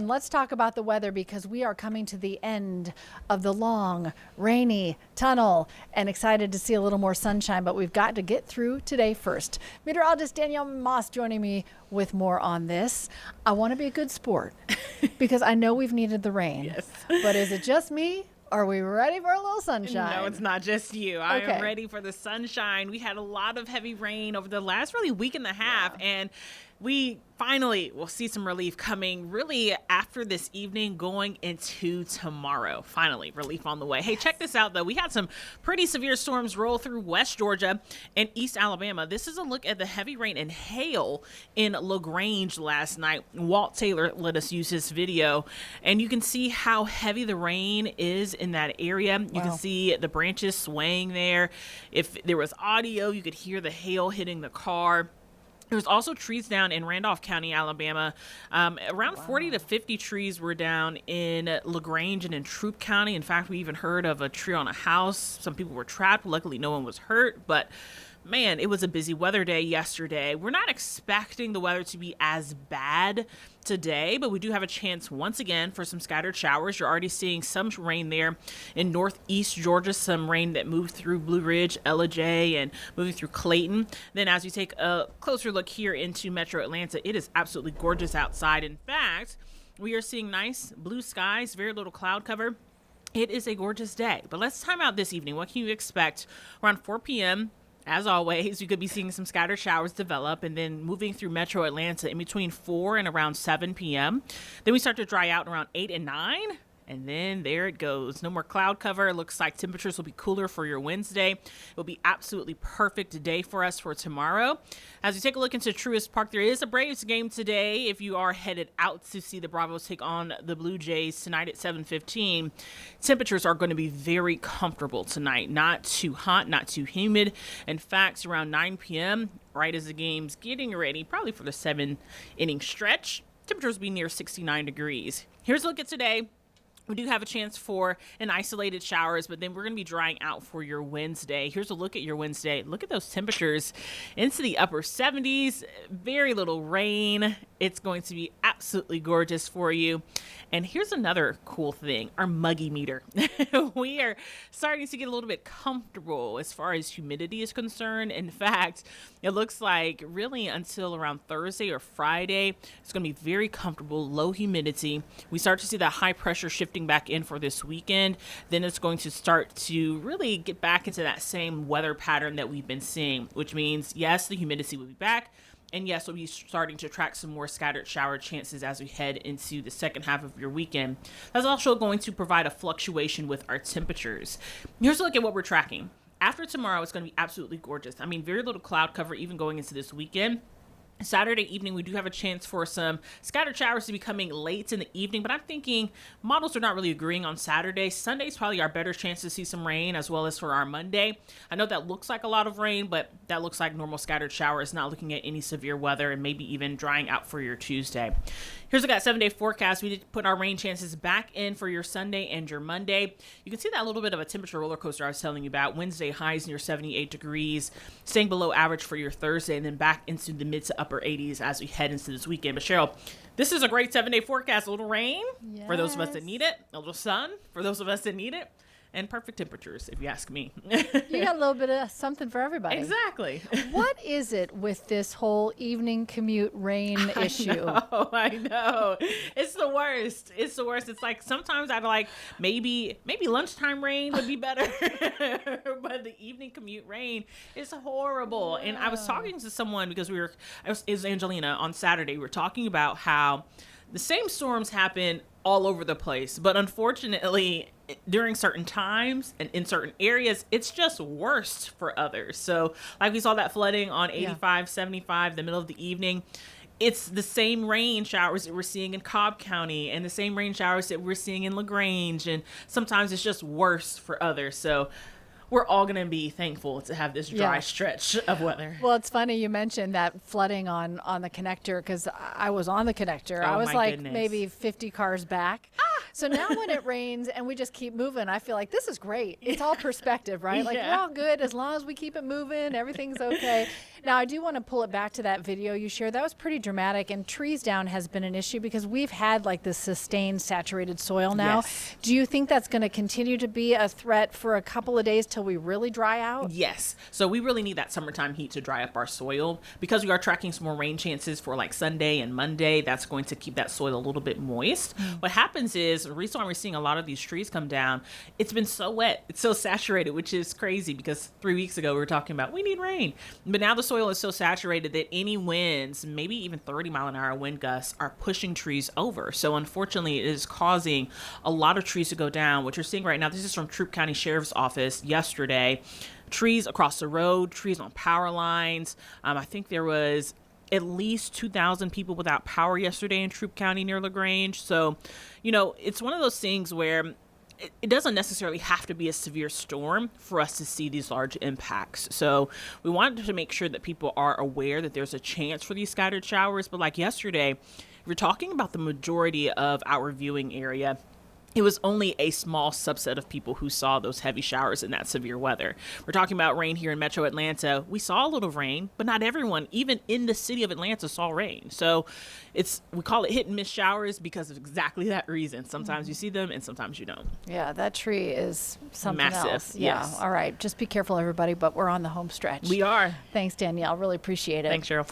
And let's talk about the weather because we are coming to the end of the long, rainy tunnel and excited to see a little more sunshine, but we've got to get through today first. Meteorologist Danielle Moss joining me with more on this. I want to be a good sport because I know we've needed the rain. Yes. But is it just me? Are we ready for a little sunshine? No, it's not just you. I am ready for the sunshine. We had a lot of heavy rain over the last really week and a half, and we finally will see some relief coming really after this evening going into tomorrow. Finally, relief on the way. Hey, check this out, though. We had some pretty severe storms roll through West Georgia and East Alabama. This is a look at the heavy rain and hail in LaGrange last night. Walt Taylor let us use this video, and you can see how heavy the rain is in that area. You can see the branches swaying there. If there was audio, you could hear the hail hitting the car. There was also trees down in Randolph County, Alabama. Around 40 to 50 trees were down in LaGrange and in Troup County. In fact, we even heard of a tree on a house. Some people were trapped. Luckily, no one was hurt. But man, it was a busy weather day yesterday. We're not expecting the weather to be as bad today, but we do have a chance once again for some scattered showers. You're already seeing some rain there in northeast Georgia, some rain that moved through Blue Ridge, Ellijay, and moving through Clayton. Then as we take a closer look here into metro Atlanta, it is absolutely gorgeous outside. In fact, we are seeing nice blue skies, very little cloud cover. It is a gorgeous day. But let's time out this evening. What can you expect around 4 p.m.? As always, you could be seeing some scattered showers develop and then moving through metro Atlanta in between 4 and around 7 p.m. Then we start to dry out around 8 and 9. And then there it goes. No more cloud cover. It looks like temperatures will be cooler for your Wednesday. It will be absolutely perfect day for us for tomorrow. As we take a look into Truist Park, there is a Braves game today. If you are headed out to see the Bravos take on the Blue Jays tonight at 7:15, temperatures are going to be very comfortable tonight. Not too hot, not too humid. In fact, around 9 p.m., right as the game's getting ready, probably for the 7-inning stretch, temperatures will be near 69 degrees. Here's a look at today. We do have a chance for an isolated showers, but then we're going to be drying out for your Wednesday. Here's a look at your Wednesday. Look at those temperatures into the upper 70s. Very little rain. It's going to be absolutely gorgeous for you. And here's another cool thing, our muggy meter. We are starting to get a little bit comfortable as far as humidity is concerned. In fact, it looks like really until around Thursday or Friday, it's going to be very comfortable, low humidity. We start to see that high pressure shifting back in for this weekend. Then it's going to start to really get back into that same weather pattern that we've been seeing, which means, yes, the humidity will be back. And yes, we'll be starting to track some more scattered shower chances as we head into the second half of your weekend. That's also going to provide a fluctuation with our temperatures. Here's a look at what we're tracking. After tomorrow, it's going to be absolutely gorgeous. I mean, very little cloud cover even going into this weekend. Saturday evening, we do have a chance for some scattered showers to be coming late in the evening, but I'm thinking models are not really agreeing on Saturday. Sunday's probably our better chance to see some rain, as well as for our Monday. I know that looks like a lot of rain, but that looks like normal scattered showers, not looking at any severe weather, and maybe even drying out for your Tuesday. Here's a 7-day forecast. We did put our rain chances back in for your Sunday and your Monday. You can see that little bit of a temperature roller coaster I was telling you about. Wednesday highs near 78 degrees, staying below average for your Thursday, and then back into the mid to upper 80s as we head into this weekend. But Cheryl, this is a great 7-day forecast. A little rain for those of us that need it, a little sun for those of us that need it, and perfect temperatures, if you ask me. You got a little bit of something for everybody. Exactly. What is it with this whole evening commute rain issue? I know. It's the worst. It's the worst. It's like sometimes I'd like maybe lunchtime rain would be better, but the evening commute rain is horrible. Yeah. And I was talking to someone because it was Angelina on Saturday. We were talking about how the same storms happen all over the place, but unfortunately during certain times and in certain areas, it's just worse for others. So like we saw that flooding on 85, 75, the middle of the evening. It's the same rain showers that we're seeing in Cobb County and the same rain showers that we're seeing in LaGrange. And sometimes it's just worse for others. So we're all going to be thankful to have this dry stretch of weather. Well, it's funny you mentioned that flooding on the connector because I was on the connector. Oh, I was like goodness. maybe 50 cars back. So now when it rains and we just keep moving, I feel like this is great. It's all perspective, right? Like we're all good as long as we keep it moving, everything's okay. Now I do want to pull it back to that video you shared. That was pretty dramatic, and trees down has been an issue because we've had like this sustained saturated soil now. Yes. Do you think that's going to continue to be a threat for a couple of days till we really dry out? Yes. So we really need that summertime heat to dry up our soil because we are tracking some more rain chances for like Sunday and Monday. That's going to keep that soil a little bit moist. What happens is the reason why we're seeing a lot of these trees come down, it's been so wet. It's so saturated, which is crazy because 3 weeks ago we were talking about we need rain. But now the soil is so saturated that any winds, maybe even 30-mile-an-hour wind gusts, are pushing trees over. So unfortunately, it is causing a lot of trees to go down. What you're seeing right now, this is from Troup County Sheriff's Office yesterday. Trees across the road, trees on power lines. I think there was at least 2,000 people without power yesterday in Troup County near LaGrange. So, it's one of those things where it doesn't necessarily have to be a severe storm for us to see these large impacts. So we wanted to make sure that people are aware that there's a chance for these scattered showers. But like yesterday, we're talking about the majority of our viewing area. It was only a small subset of people who saw those heavy showers in that severe weather. We're talking about rain here in Metro Atlanta. We saw a little rain, but not everyone, even in the city of Atlanta, saw rain. So we call it hit and miss showers because of exactly that reason. Sometimes you see them and sometimes you don't. Yeah, that tree is something massive. else. Yeah. Yes. All right. Just be careful, everybody, but we're on the home stretch. We are. Thanks, Danielle. Really appreciate it. Thanks, Cheryl.